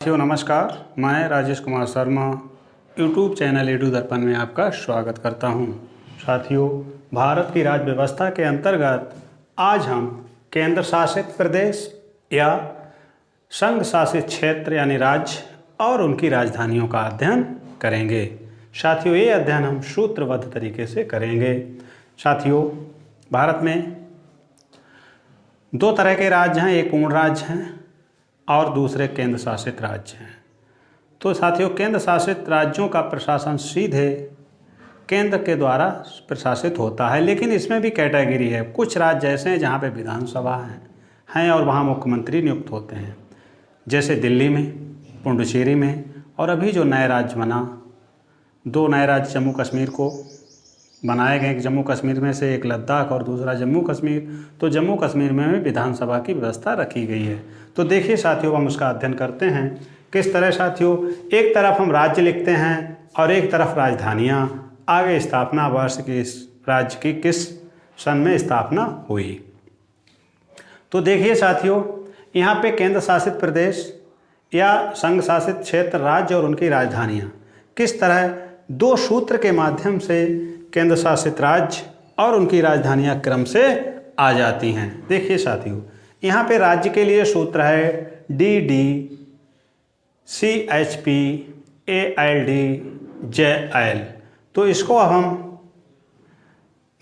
साथियों नमस्कार, मैं Rajesh Kumar Sharma YouTube channel edu दर्पण में आपका स्वागत करता हूं। साथियों, भारत की राज्य व्यवस्था के अंतर्गत आज हम केंद्र शासित प्रदेश या संघ शासित क्षेत्र यानी राज्य और उनकी राजधानियों का अध्ययन करेंगे। साथियों, ये अध्ययन हम सूत्रबद्ध तरीके से करेंगे। साथियों, भारत में दो तरह के राज्य हैं, एक पूर्ण राज्य हैं और दूसरे केंद्र शासित राज्य हैं। तो साथियों, केंद्र शासित राज्यों का प्रशासन सीधे केंद्र के द्वारा प्रशासित होता है, लेकिन इसमें भी कैटेगरी है। कुछ राज्य ऐसे हैं जहाँ पे विधानसभा हैं और वहाँ मुख्यमंत्री नियुक्त होते हैं, जैसे दिल्ली में, पुडुचेरी में, और अभी जो नए राज्य बना, दो नए राज्य जम्मू कश्मीर को बनाए गए। जम्मू कश्मीर में से एक लद्दाख और दूसरा जम्मू कश्मीर। तो जम्मू कश्मीर में भी विधानसभा की व्यवस्था रखी गई है। तो देखिए साथियों, हम उसका अध्ययन करते हैं किस तरह। साथियों, एक तरफ हम राज्य लिखते हैं और एक तरफ राजधानियाँ। आगे स्थापना वर्ष की राज्य की किस सन में स्थापना हुई। तो देखिए साथियों, यहाँ पे केंद्र शासित प्रदेश या संघ शासित क्षेत्र, राज्य और उनकी राजधानियाँ किस तरह दो सूत्र के माध्यम से केंद्र शासित राज्य और उनकी राजधानियाँ क्रम से आ जाती हैं। देखिए साथियों, यहाँ पे राज्य के लिए सूत्र है DD CHP ALD JL। तो इसको हम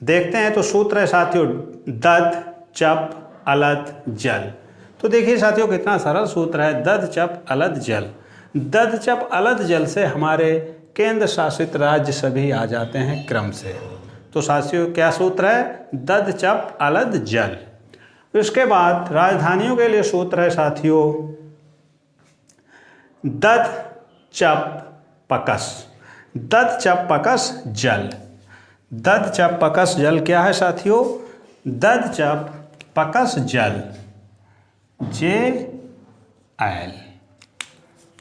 देखते हैं। तो सूत्र है साथियों दद चप अलद जल। तो देखिए साथियों, कितना सरल सूत्र है, दद चप अलद जल। दद चप अलद जल से हमारे केंद्र शासित राज्य सभी आ जाते हैं क्रम से। तो साथियों, क्या सूत्र है, दद चप अलद जल। उसके बाद राजधानियों के लिए सूत्र है साथियों दद चप पकस। दद चप पकस जल। दद चप पकस जल क्या है साथियों, दद चप पकस जल JL।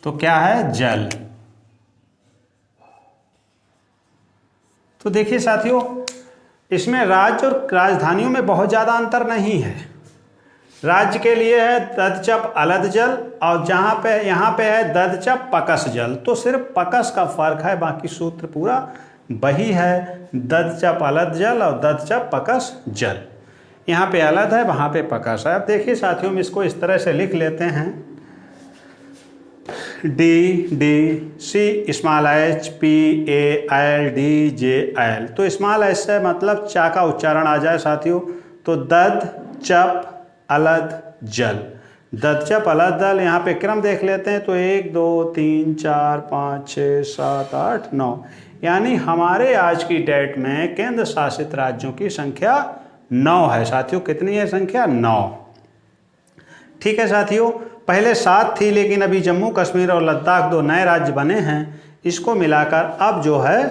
तो क्या है, जल। तो देखिए साथियों, इसमें राज्य और राजधानियों में बहुत ज़्यादा अंतर नहीं है। राज्य के लिए है ददचप अलद जल और यहाँ पे है ददचप पकस जल। तो सिर्फ पकस का फर्क है, बाकी सूत्र पूरा वही है, ददचप अलद जल और ददचप पकस जल। यहाँ पे अलद है, वहाँ पे पकस है। अब देखिए साथियों, हम इसको इस तरह से लिख लेते हैं DDCHPALDJL। तो स्मॉल एच से मतलब चा का उच्चारण आ जाए साथियों। तो दद चप अलद जल। दद चप अलद जल। यहाँ पे क्रम देख लेते हैं। तो 1 2 3 4 5 6 7 8 9, यानी हमारे आज की डेट में केंद्र शासित राज्यों की संख्या 9 है साथियों। कितनी है संख्या, 9। ठीक है साथियों, पहले 7 थी, लेकिन अभी जम्मू कश्मीर और लद्दाख दो नए राज्य बने हैं। इसको मिलाकर अब जो है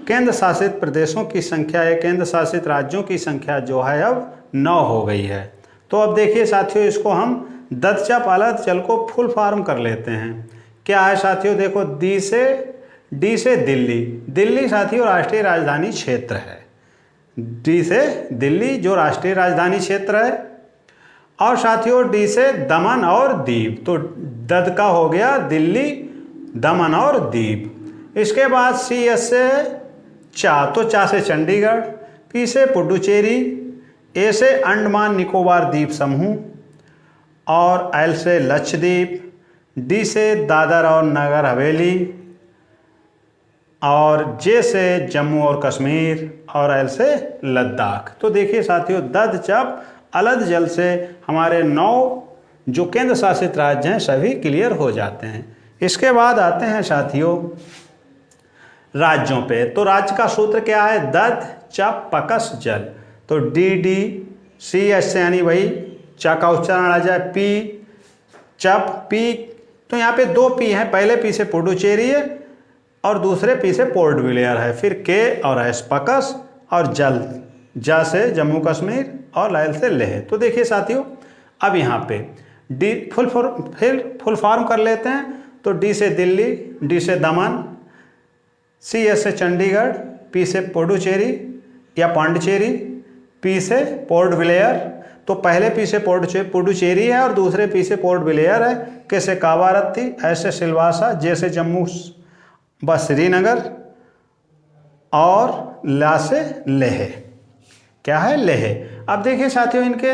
केंद्र शासित प्रदेशों की संख्या या केंद्र शासित राज्यों की संख्या जो है अब 9 हो गई है। तो अब देखिए साथियों, इसको हम ददचप अलद जल को फुल फॉर्म कर लेते हैं। क्या है साथियों, देखो डी से दिल्ली। दिल्ली साथियों राष्ट्रीय राजधानी क्षेत्र है। डी से दिल्ली जो राष्ट्रीय राजधानी क्षेत्र है। और साथियों डी से दमन और दीव। तो दद का हो गया दिल्ली, दमन और दीव। इसके बाद CS से चा, तो चा से चंडीगढ़, P से पुडुचेरी, A से अंडमान निकोबार द्वीप समूह और L से लक्षद्वीप, D से दादर और नगर हवेली और J से जम्मू और कश्मीर और L से लद्दाख। तो देखिए साथियों, दद चप अलद जल से हमारे 9 जो केंद्र शासित राज्य हैं सभी क्लियर हो जाते हैं। इसके बाद आते हैं साथियों राज्यों पे। तो राज्य का सूत्र क्या है, दद चप पकस जल। तो DDCH से यानी वही चा का उच्चारण आ जाए, P चप P। तो यहाँ पे 2 P हैं, पहले P से पुडुचेरी है और दूसरे P से पोर्ट ब्लेयर है। फिर K और S पकस और जल, जा से जम्मू कश्मीर और लायल से लेह। तो देखिए साथियों, अब यहाँ पे फुल फॉर्म कर लेते हैं। तो D से दिल्ली, D से दमन, CS से चंडीगढ़, P से पुडुचेरी या पांडिचेरी, P से पोर्ट ब्लेयर, तो पहले पी से पुडुचेरी है और दूसरे पी से पोर्ट ब्लेयर है, के से कावारत्ती, ऐसे सिलवासा, जैसे जम्मू व श्रीनगर, और ला से लेह। क्या है? लेह। अब देखिए साथियों, इनके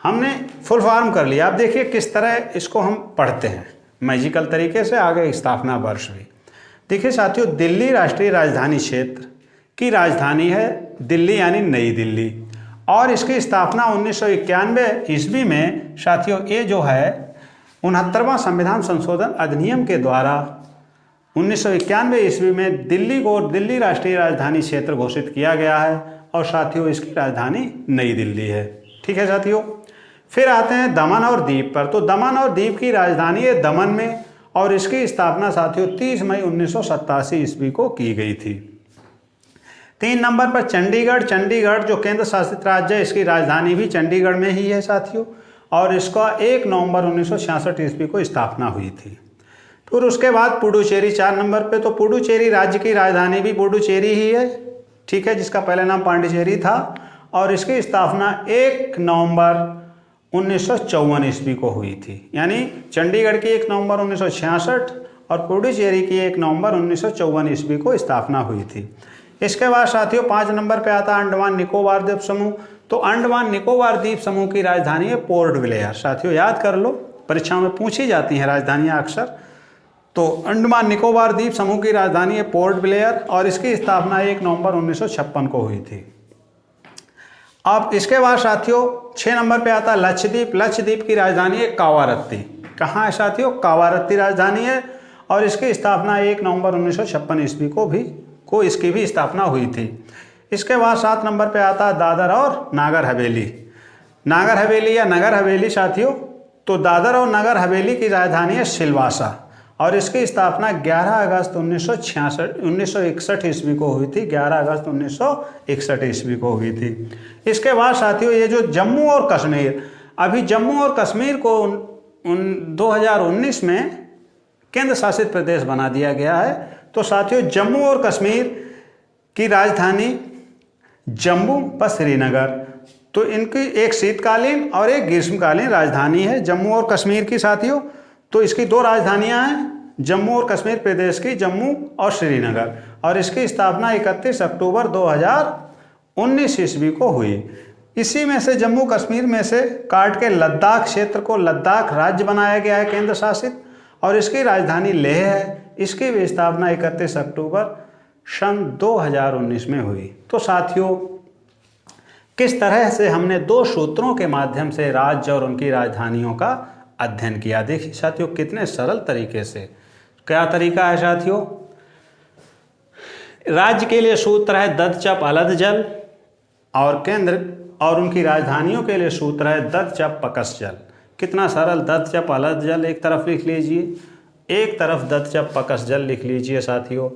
हमने फुल फॉर्म कर लिया। अब देखिए किस तरह इसको हम पढ़ते हैं मैजिकल तरीके से, आगे स्थापना वर्ष भी। देखिए साथियों, दिल्ली राष्ट्रीय राजधानी क्षेत्र की राजधानी है दिल्ली, यानी नई दिल्ली, और इसकी स्थापना 1991 ईस्वी में साथियों, ये जो है 69वां संविधान संशोधन अधिनियम के द्वारा 1991 ईस्वी में दिल्ली को दिल्ली राष्ट्रीय राजधानी क्षेत्र घोषित किया गया है, और साथियों इसकी राजधानी नई दिल्ली है। ठीक है साथियों। फिर आते हैं दमन और दीव पर। तो दमन और दीव की राजधानी है दमन में, और इसकी स्थापना साथियों 30 मई 1987 ईस्वी को की गई थी। 3 नंबर पर चंडीगढ़। चंडीगढ़ जो केंद्र शासित राज्य है, इसकी राजधानी भी चंडीगढ़ में ही है साथियों, और इसका 1 नवंबर 1966 ईस्वी को स्थापना हुई थी। फिर उसके बाद पुडुचेरी 4 नंबर पे। तो पुडुचेरी राज्य की राजधानी भी पुडुचेरी ही है, ठीक है, जिसका पहले नाम पांडिचेरी था, और इसकी स्थापना 1 नवंबर 1954 ईस्वी को हुई थी। यानी चंडीगढ़ की 1 नवंबर 1966 और पुडुचेरी की 1 नवंबर 1954 ईस्वी को स्थापना हुई थी। इसके बाद साथियों 5 नंबर पे आता है अंडमान निकोबार द्वीप समूह। तो अंडमान निकोबार द्वीप समूह की राजधानी है पोर्ट ब्लेयर। साथियों याद कर लो, परीक्षाओं में पूछी जाती हैं राजधानियाँ अक्सर। तो अंडमान निकोबार द्वीप समूह की राजधानी है पोर्ट ब्लेयर, और इसकी स्थापना 1 नवंबर 1956 को हुई थी। अब इसके बाद साथियों 6 नंबर पे आता है लक्षद्वीप। लक्षद्वीप की राजधानी है कावारत्ती। कहाँ है साथियों? कावारत्ती राजधानी है, और इसकी स्थापना 1 नवंबर 1956 ईस्वी को इसकी भी स्थापना हुई थी। इसके बाद 7 नंबर पे आता है दादर और नागर हवेली। नागर हवेली या नगर हवेली साथियों, तो दादर और नगर हवेली की राजधानी है सिलवासा, और इसकी स्थापना 11 अगस्त 1961 ईस्वी को हुई थी। 11 अगस्त 1961 ईस्वी को हुई थी। इसके बाद साथियों ये जो जम्मू और कश्मीर, अभी जम्मू और कश्मीर को 2019 में केंद्र शासित प्रदेश बना दिया गया है। तो साथियों जम्मू और कश्मीर की राजधानी जम्मू व श्रीनगर, तो इनकी एक शीतकालीन और एक ग्रीष्मकालीन राजधानी है जम्मू और कश्मीर की साथियों। तो इसकी 2 राजधानियां हैं जम्मू और कश्मीर प्रदेश की, जम्मू और श्रीनगर, और इसकी स्थापना 31 अक्टूबर 2019 ईस्वी को हुई। इसी में से जम्मू कश्मीर में से काट के लद्दाख क्षेत्र को लद्दाख राज्य बनाया गया है केंद्र शासित, और इसकी राजधानी लेह है। इसकी भी स्थापना 31 अक्टूबर सन 2019 में हुई। तो साथियों किस तरह से हमने 2 सूत्रों के माध्यम से राज्य और उनकी राजधानियों का अध्ययन किया। देखिए साथियों कितने सरल तरीके से। क्या तरीका है साथियों? राज्य के लिए सूत्र है दद चप अलद जल, और केंद्र और उनकी राजधानियों के लिए सूत्र है दद चप पकस जल। कितना सरल, दद चप अलद जल एक तरफ लिख लीजिए, एक तरफ दद चप पकस जल लिख लीजिए साथियों।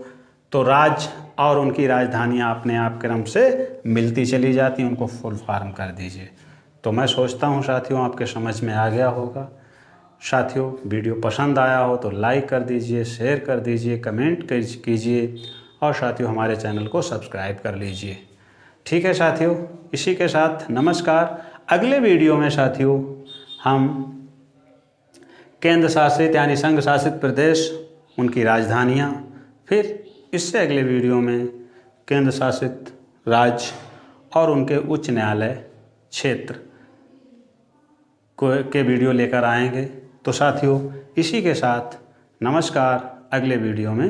तो राज्य और उनकी राजधानियाँ अपने आप क्रम से मिलती चली जाती हैं, उनको फुल फॉर्म कर दीजिए। तो मैं सोचता हूँ साथियों आपके समझ में आ गया होगा। साथियों वीडियो पसंद आया हो तो लाइक कर दीजिए, शेयर कर दीजिए, कमेंट कीजिए, और साथियों हमारे चैनल को सब्सक्राइब कर लीजिए। ठीक है साथियों, इसी के साथ नमस्कार। अगले वीडियो में साथियों हम केंद्र शासित यानी संघ शासित प्रदेश, उनकी राजधानियाँ, फिर इससे अगले वीडियो में केंद्र शासित राज्य और उनके उच्च न्यायालय क्षेत्र के वीडियो लेकर आएंगे। तो साथियों इसी के साथ नमस्कार, अगले वीडियो में